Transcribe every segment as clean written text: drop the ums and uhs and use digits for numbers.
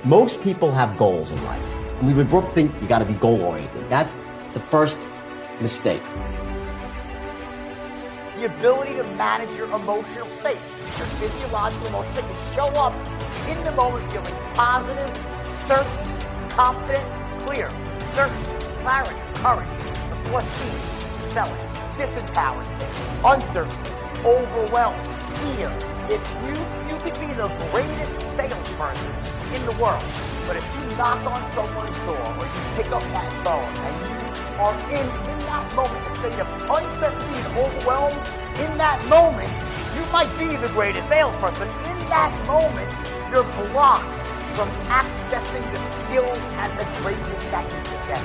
Most people have goals in life. And we've been brought to think you got to be goal-oriented. That's the first mistake. The ability to manage your emotional state, your physiological emotional state, to show up in the moment feeling positive, certain, confident, clear, certain, clarity, courage. That's what keeps selling. Disempowered state, uncertainty, overwhelmed, fear. If you could be the greatest salesperson in the world, but if you knock on someone's door or you pick up that phone and you are in that moment a state of uncertainty and overwhelmed, in that moment you might be the greatest salesperson. In that moment you're blocked from accessing the skills and the greatness that you possess.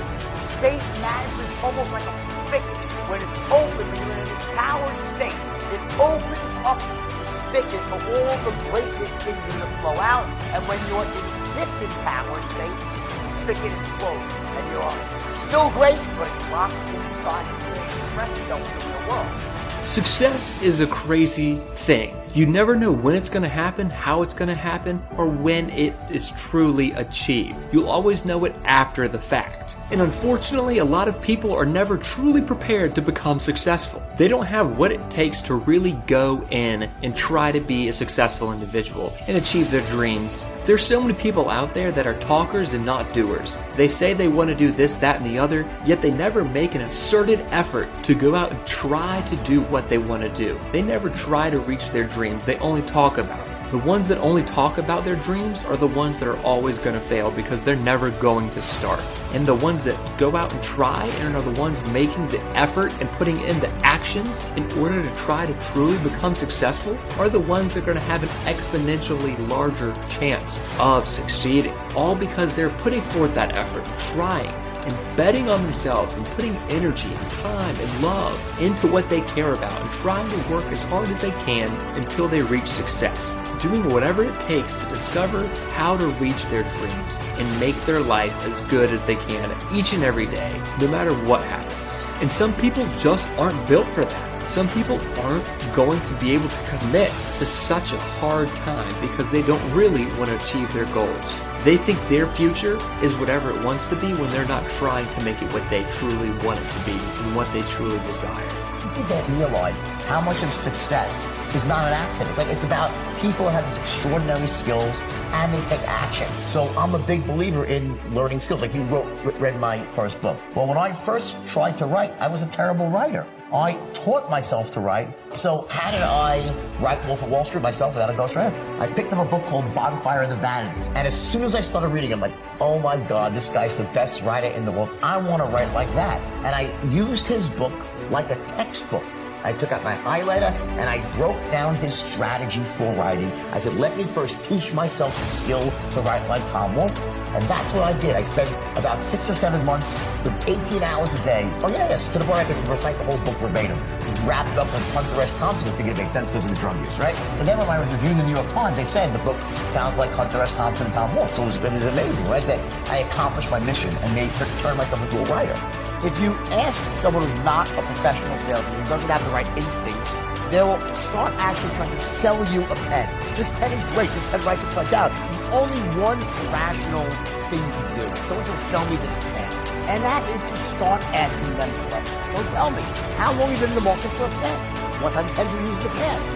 State management is almost like a spigot. When it's open, when you're in an empowered state, it opens up the spigot for all the greatness in you to flow out. And when you're in disempowered state, the spigot is closed. And you're still great, but it's locked inside and you can't express yourself in the real world. Success is a crazy thing. You never know when it's going to happen, how it's going to happen, or when it is truly achieved. You'll always know it after the fact. And unfortunately, a lot of people are never truly prepared to become successful. They don't have what it takes to really go in and try to be a successful individual and achieve their dreams. There's so many people out there that are talkers and not doers. They say they want to do this, that, and the other, yet they never make an concerted effort to go out and try to do what they want to do. They never try to reach their dreams. They only talk about it. The ones that only talk about their dreams are the ones that are always going to fail because they're never going to start. And the ones that go out and try and are the ones making the effort and putting in the actions in order to try to truly become successful are the ones that are going to have an exponentially larger chance of succeeding. All because they're putting forth that effort, trying, and betting on themselves and putting energy and time and love into what they care about and trying to work as hard as they can until they reach success, doing whatever it takes to discover how to reach their dreams and make their life as good as they can each and every day, no matter what happens. And some people just aren't built for that. Some people aren't going to be able to commit to such a hard time because they don't really want to achieve their goals. They think their future is whatever it wants to be when they're not trying to make it what they truly want it to be and what they truly desire. People don't realize how much of success is not an accident. It's about people that have these extraordinary skills and they take action. So I'm a big believer in learning skills. Like you read my first book. Well, when I first tried to write, I was a terrible writer. I taught myself to write. So how did I write Wolf of Wall Street myself without a ghostwriter? I picked up a book called Bonfire of the Vanities. And as soon as I started reading it, I'm like, oh my God, this guy's the best writer in the world. I want to write like that. And I used his book like a textbook. I took out my highlighter and I broke down his strategy for writing. I said, let me first teach myself the skill to write like Tom Wolfe. And that's what I did. I spent about 6 or 7 months with 18 hours a day. Oh yes, to the point I could recite the whole book verbatim. Wrapped it up with Hunter S. Thompson. I figured it made sense because of the drug use, right? And then when I was reviewing the New York Times, they said the book sounds like Hunter S. Thompson and Tom Wolfe. So it was amazing, right? That I accomplished my mission and turned myself into a writer. If you ask someone who's not a professional salesman, who doesn't have the right instincts, they'll start actually trying to sell you a pen. This pen is great. This pen writes upside down. There's only one rational thing to do. Someone says, sell me this pen. And that is to start asking them questions. So tell me, how long have you been in the market for a pen? What type of pens have you used in the past?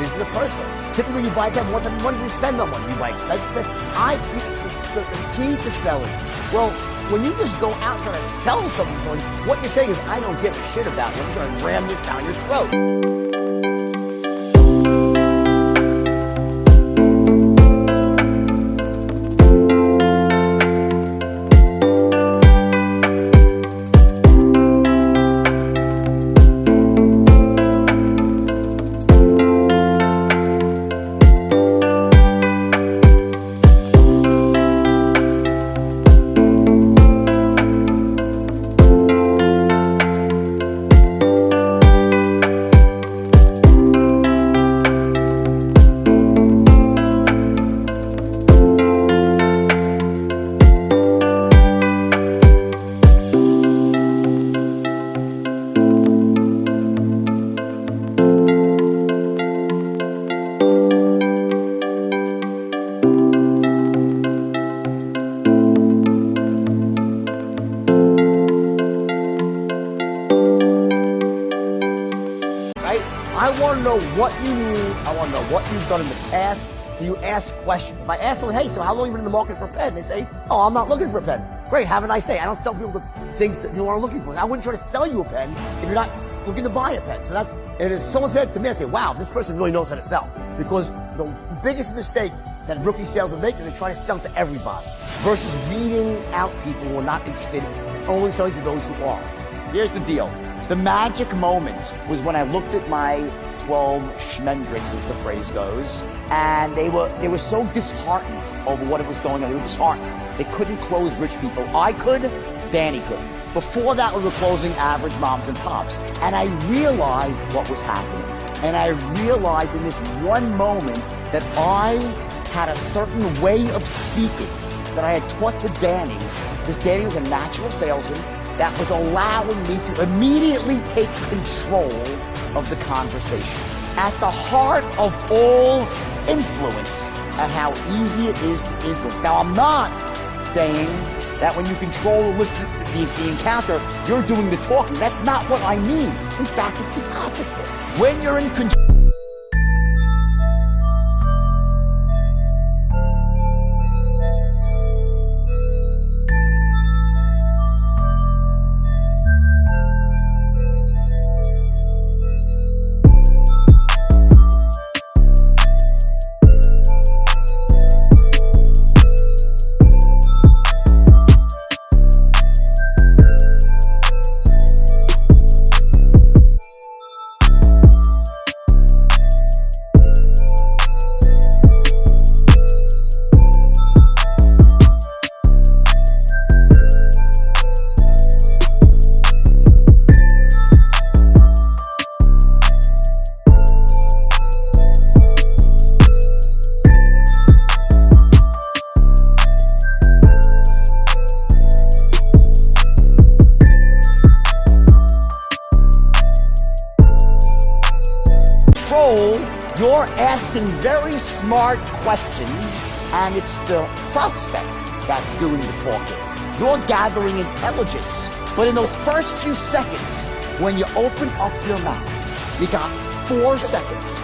This is the personal. Typically, you buy a pen, what type of money do you spend on one? You buy expensive pen. The key to selling. Well, when you just go out trying to sell something, what you're saying is, I don't give a shit about you. I'm just going to ram this down your throat. what you need. I want to know what you've done in the past. So you ask questions. If I ask someone, hey, so how long have you been in the market for a pen? They say, oh, I'm not looking for a pen. Great, have a nice day. I don't sell people the things that you aren't looking for. I wouldn't try to sell you a pen if you're not looking to buy a pen. So that's, and if someone said to me, I say, wow, this person really knows how to sell. Because the biggest mistake that rookie salesmen make is they try to sell to everybody versus weeding out people who are not interested and only selling to those who are. Here's the deal. The magic moment was when I looked at my 12 schmendricks, as the phrase goes, and they were so disheartened over what was going on. They were disheartened. They couldn't close rich people. I could, Danny could. Before that, we were closing average moms and pops. And I realized what was happening. And I realized in this one moment that I had a certain way of speaking that I had taught to Danny, because Danny was a natural salesman, that was allowing me to immediately take control of the conversation. At the heart of all influence, and how easy it is to influence. Now, I'm not saying that when you control the encounter, you're doing the talking. That's not what I mean. In fact, it's the opposite. When you're in control, you're asking very smart questions, and it's the prospect that's doing the talking. You're gathering intelligence, but in those first few seconds, when you open up your mouth, you got 4 seconds